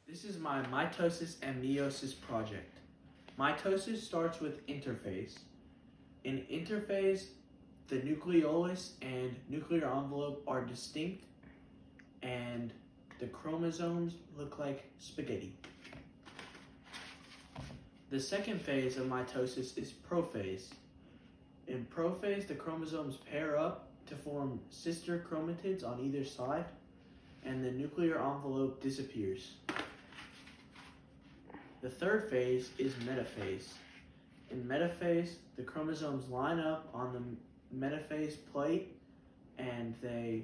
This is my mitosis and meiosis project. Mitosis starts with interphase. In interphase, the nucleolus and nuclear envelope are distinct and the chromosomes look like spaghetti. The second phase of mitosis is prophase. In prophase, the chromosomes pair up to form sister chromatids on either side, and the nuclear envelope disappears. The third phase is metaphase. In metaphase, the chromosomes line up on the metaphase plate, and the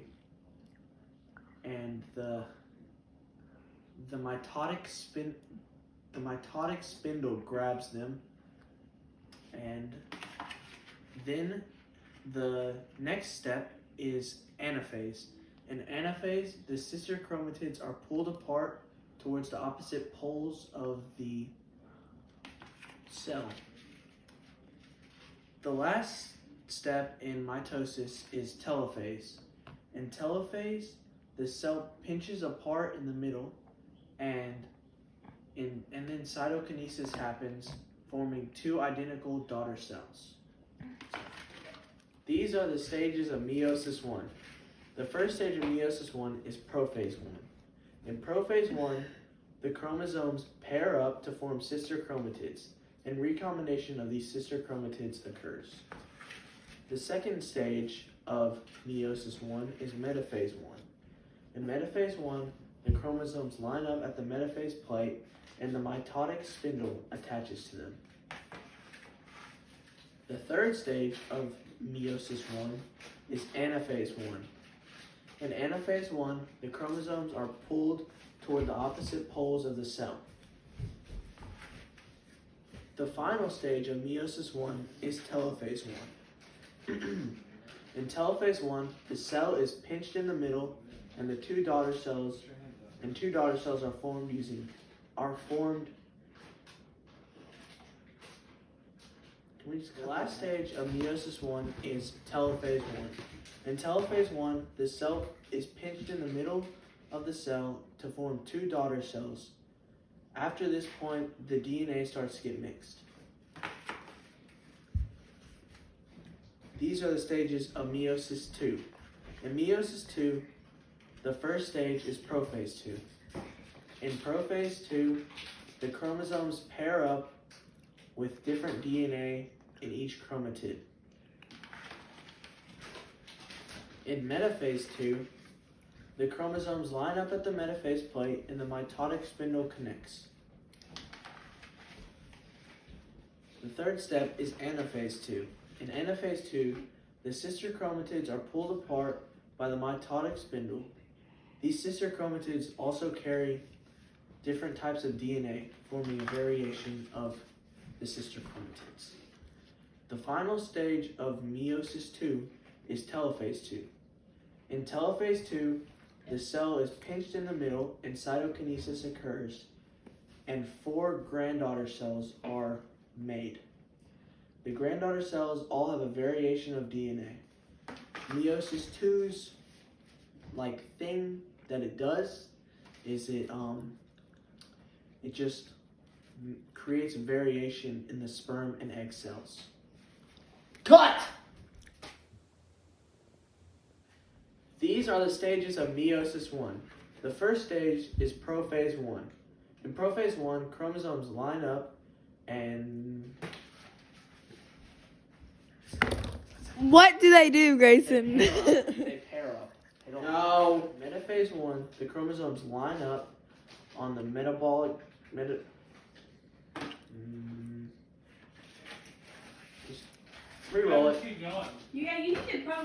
mitotic spindle grabs them, and then the next step is anaphase. In anaphase, the sister chromatids are pulled apart towards the opposite poles of the cell. The last step in mitosis is telophase. In telophase, the cell pinches apart in the middle, and then cytokinesis happens, forming two identical daughter cells. These are the stages of meiosis 1. The first stage of meiosis 1 is prophase 1. In prophase 1, the chromosomes pair up to form sister chromatids, and recombination of these sister chromatids occurs. The second stage of meiosis 1 is metaphase 1. In metaphase 1, the chromosomes line up at the metaphase plate, and the mitotic spindle attaches to them. The third stage of meiosis 1 is anaphase 1. In anaphase 1, the chromosomes are pulled toward the opposite poles of the cell. The final stage of meiosis 1 is telophase 1. In telophase 1, the cell is pinched in the middle, and two daughter cells are formed. The last stage of meiosis 1 is telophase 1. In telophase 1, the cell is pinched in the middle of the cell to form two daughter cells. After this point, the DNA starts to get mixed. These are the stages of meiosis 2. In meiosis 2, the first stage is prophase 2. In prophase 2, the chromosomes pair up with different DNA in each chromatid. In metaphase 2, the chromosomes line up at the metaphase plate and the mitotic spindle connects. The third step is anaphase 2. In anaphase 2, the sister chromatids are pulled apart by the mitotic spindle. These sister chromatids also carry different types of DNA, forming a variation of the sister chromatids. The final stage of meiosis 2 is telophase 2. In telophase 2, the cell is pinched in the middle and cytokinesis occurs, and 4 granddaughter cells are made. The granddaughter cells all have a variation of DNA. Meiosis 2's thing that it does is it just creates a variation in the sperm and egg cells. Cut! These are the stages of meiosis 1. The first stage is prophase 1. In prophase 1, chromosomes line up and... What do they do, Grayson? They pair up. No. Metaphase 1, the chromosomes line up on the just re-roll it. Yeah, you need to probably